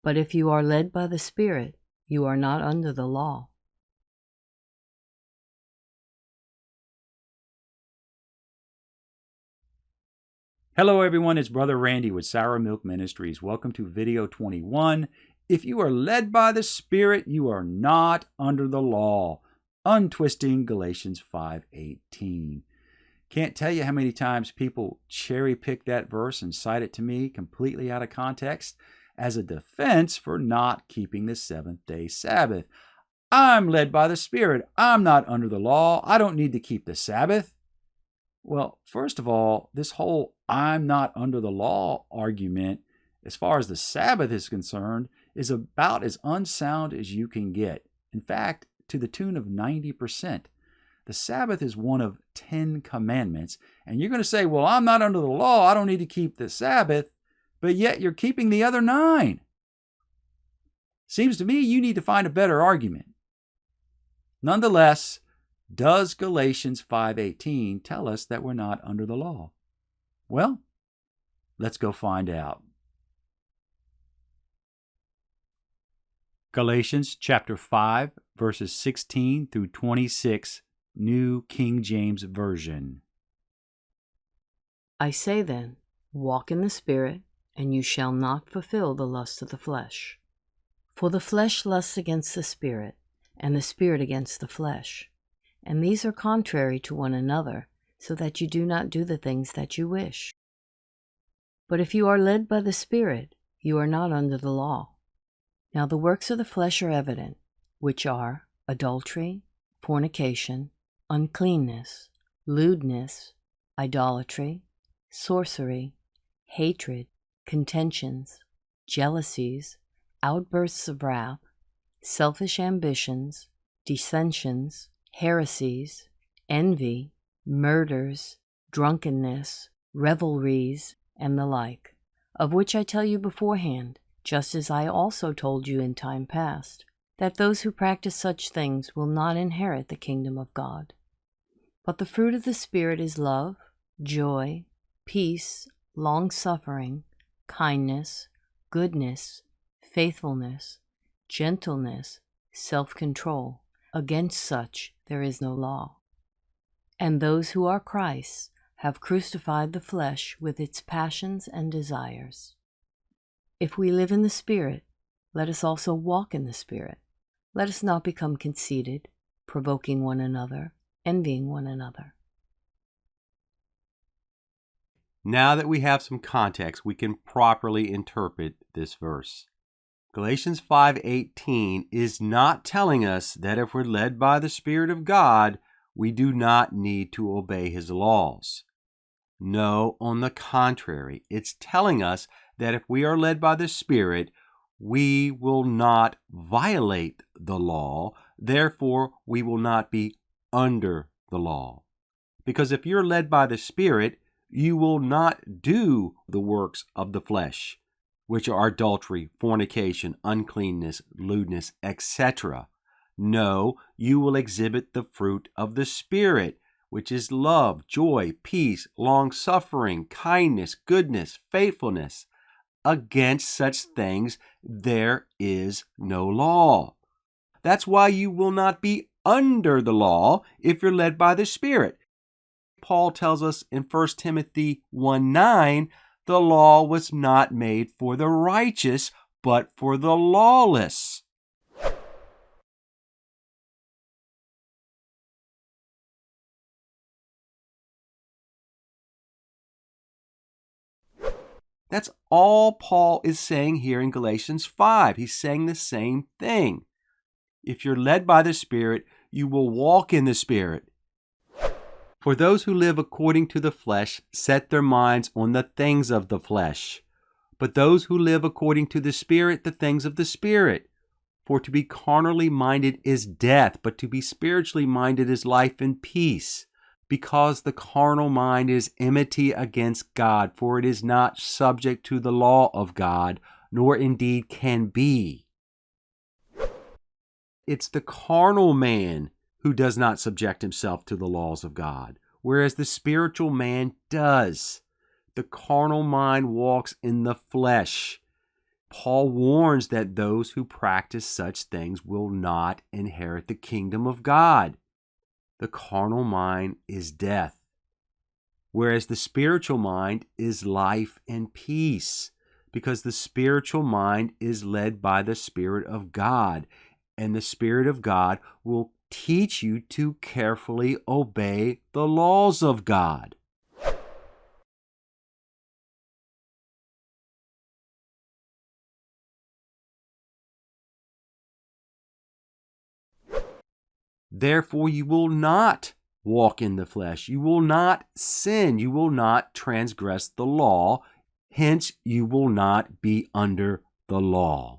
But if you are led by the Spirit, you are not under the law. Hello everyone, it's Brother Randy with SourMilkMinistries. Welcome to video 21. If you are led by the Spirit, you are not under the law. Untwisting Galatians 5:18. Can't tell you how many times people cherry pick that verse and cite it to me completely out of context as a defense for not keeping the seventh-day Sabbath. I'm led by the Spirit. I'm not under the law. I don't need to keep the Sabbath. Well, first of all, this whole I'm not under the law argument, as far as the Sabbath is concerned, is about as unsound as you can get. In fact, to the tune of 90%. The Sabbath is one of 10 commandments, and you're going to say, well, I'm not under the law, I don't need to keep the Sabbath, but yet you're keeping the other 9. Seems to me you need to find a better argument. Nonetheless, does Galatians 5:18 tell us that we're not under the law? Well, let's go find out. Galatians chapter 5, verses 16 through 26, New King James Version. I say then, walk in the Spirit, and you shall not fulfill the lust of the flesh. For the flesh lusts against the Spirit, and the Spirit against the flesh. And these are contrary to one another, so that you do not do the things that you wish. But if you are led by the Spirit, you are not under the law. Now the works of the flesh are evident, which are adultery, fornication, uncleanness, lewdness, idolatry, sorcery, hatred, contentions, jealousies, outbursts of wrath, selfish ambitions, dissensions, heresies, envy, murders, drunkenness, revelries, and the like, of which I tell you beforehand, just as I also told you in time past, that those who practice such things will not inherit the kingdom of God. But the fruit of the Spirit is love, joy, peace, long-suffering, kindness, goodness, faithfulness, gentleness, self-control. Against such there is no law. And those who are Christ's have crucified the flesh with its passions and desires. If we live in the Spirit, let us also walk in the Spirit. Let us not become conceited, provoking one another, envying one another. Now that we have some context, we can properly interpret this verse. Galatians 5:18 is not telling us that if we're led by the Spirit of God, we do not need to obey His laws. No, on the contrary, it's telling us that if we are led by the Spirit, we will not violate the law. Therefore, we will not be under the law. Because if you're led by the Spirit, you will not do the works of the flesh, which are adultery, fornication, uncleanness, lewdness, etc. No, you will exhibit the fruit of the Spirit, which is love, joy, peace, long-suffering, kindness, goodness, faithfulness. Against such things there is no law. That's why you will not be under the law if you're led by the Spirit. Paul tells us in 1 Timothy 1:9, the law was not made for the righteous, but for the lawless. That's all Paul is saying here in Galatians 5. He's saying the same thing. If you're led by the Spirit, you will walk in the Spirit. For those who live according to the flesh set their minds on the things of the flesh, but those who live according to the Spirit, the things of the Spirit. For to be carnally minded is death, but to be spiritually minded is life and peace. Because the carnal mind is enmity against God, for it is not subject to the law of God, nor indeed can be. It's the carnal man who does not subject himself to the laws of God, whereas the spiritual man does. The carnal mind walks in the flesh. Paul warns that those who practice such things will not inherit the kingdom of God. The carnal mind is death, whereas the spiritual mind is life and peace, because the spiritual mind is led by the Spirit of God, and the Spirit of God will teach you to carefully obey the laws of God. Therefore, you will not walk in the flesh. You will not sin. You will not transgress the law. Hence, you will not be under the law.